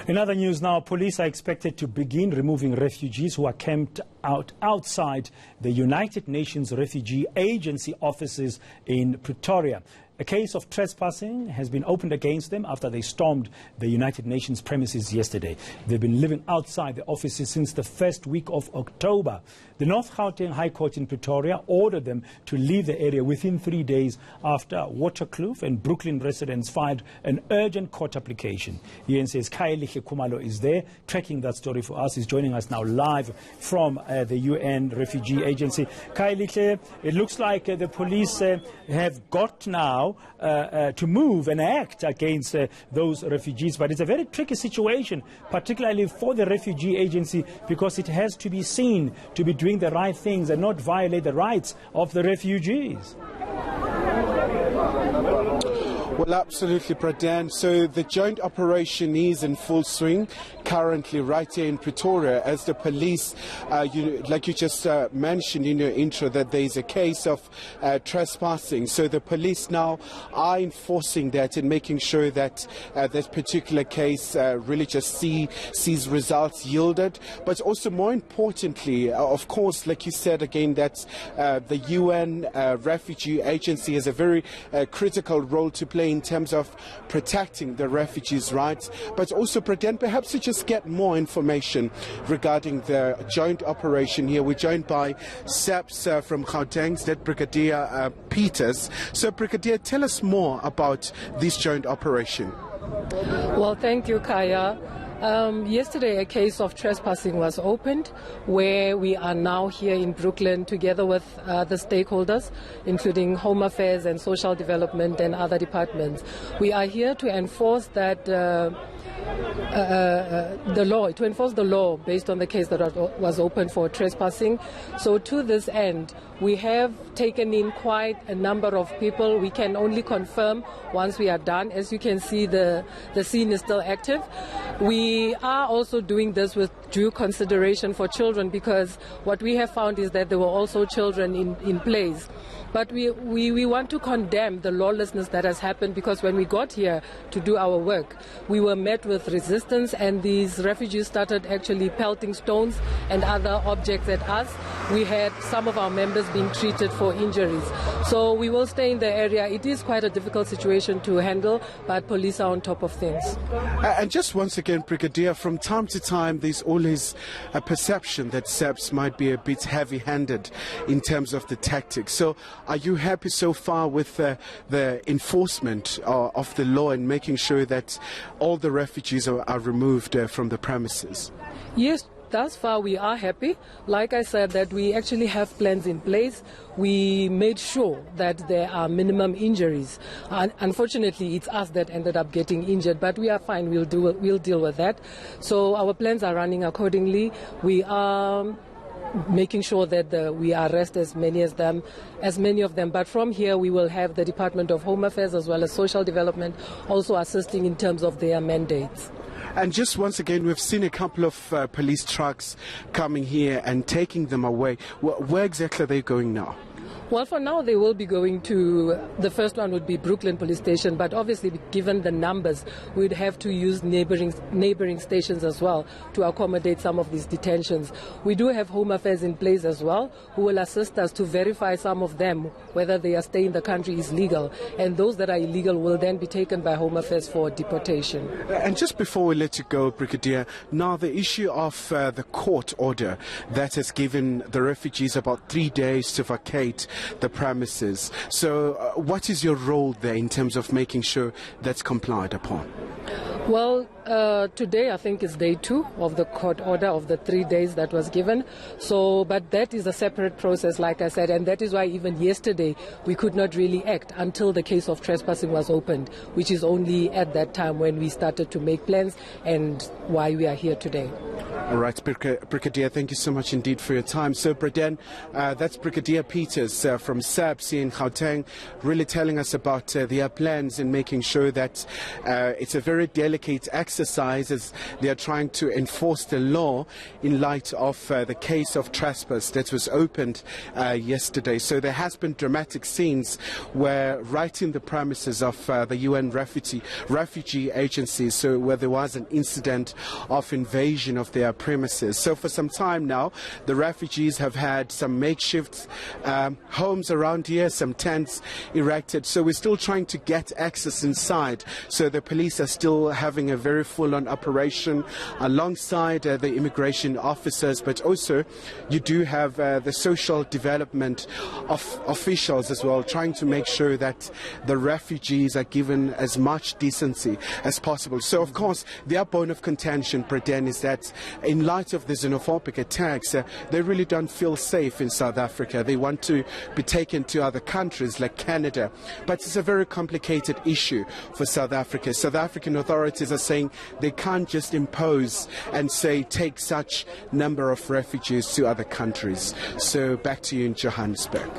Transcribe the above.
In other news now, police are expected to begin removing refugees who are camped outside the United Nations Refugee Agency offices in Pretoria. A case of trespassing has been opened against them after they stormed the United Nations premises yesterday. They've been living outside the offices since the first week of October. The North Gauteng High Court in Pretoria ordered them to leave the area within 3 days after Waterkloof and Brooklyn residents filed an urgent court application. UNHCR's Kailiche Kumalo is there tracking that story for us. He's joining us now live from the UN Refugee Agency. Kailiche, it looks like the police have got now to move and act against those refugees. But it's a very tricky situation, particularly for the refugee agency, because it has to be seen to be doing the right things and not violate the rights of the refugees. Well, absolutely, Pradan. So the joint operation is in full swing currently right here in Pretoria as the police, like you just mentioned in your intro, that there is a case of trespassing. So the police now are enforcing that and making sure that this particular case really just sees results yielded. But also more importantly, of course, like you said again, that the UN Refugee Agency has a very critical role to play in terms of protecting the refugees' rights, but also pretend perhaps to just get more information regarding the joint operation here. We're joined by SAPS from Gauteng, that Brigadier Peters. So Brigadier, tell us more about this joint operation. Well, thank you, Kaya. Yesterday a case of trespassing was opened, where we are now here in Brooklyn together with the stakeholders, including Home Affairs and Social Development and other departments. We are here to enforce that to enforce the law based on the case that was opened for trespassing. So to this end, we have taken in quite a number of people. We can only confirm once we are done. As you can see, the scene is still active. We are also doing this with due consideration for children, because what we have found is that there were also children in place. But we want to condemn the lawlessness that has happened, because when we got here to do our work, we were met with resistance, and these refugees started actually pelting stones and other objects at us. We had some of our members being treated for injuries. So we will stay in the area. It is quite a difficult situation to handle, but police are on top of things. And just once again, Brigadier, from time to time there's always a perception that SAPS might be a bit heavy-handed in terms of the tactics. So are you happy so far with the enforcement of the law and making sure that all the refugees are removed from the premises? Yes. Thus far, we are happy. Like I said, that we actually have plans in place. We made sure that there are minimum injuries. Unfortunately, it's us that ended up getting injured, but we are fine. We'll deal with that. So our plans are running accordingly. We are making sure that we arrest as many of them. But from here, we will have the Department of Home Affairs as well as Social Development also assisting in terms of their mandates. And just once again, we've seen a couple of police trucks coming here and taking them away. Where exactly are they going now? Well, for now, they will be going to, the first one would be Brooklyn Police Station, but obviously, given the numbers, we'd have to use neighboring stations as well to accommodate some of these detentions. We do have Home Affairs in place as well, who will assist us to verify some of them, whether they are staying in the country is legal, and those that are illegal will then be taken by Home Affairs for deportation. And just before we let you go, Brigadier, now the issue of the court order that has given the refugees about 3 days to vacate the premises. So what is your role there in terms of making sure that's complied upon? Well, today I think is day 2 of the court order of the 3 days that was given. So, but that is a separate process, like I said, and that is why even yesterday we could not really act until the case of trespassing was opened, which is only at that time when we started to make plans and why we are here today. All right, Brigadier, thank you so much indeed for your time. So, Braden, that's Brigadier Peters from SABC in Gauteng, really telling us about their plans in making sure that it's a very delicate exercise as they are trying to enforce the law in light of the case of trespass that was opened yesterday. So there has been dramatic scenes where right in the premises of the UN Refugee Agency, so where there was an incident of invasion of their premises. So for some time now, the refugees have had some makeshift homes around here, some tents erected. So we're still trying to get access inside. So the police are still having a very full-on operation alongside the immigration officers, but also you do have the social development of officials as well, trying to make sure that the refugees are given as much decency as possible. So of course, their bone of contention, Braden, is that in light of the xenophobic attacks, they really don't feel safe in South Africa. They want to be taken to other countries like Canada. But it's a very complicated issue for South Africa. South African authorities are saying they can't just impose and say take such number of refugees to other countries. So back to you in Johannesburg.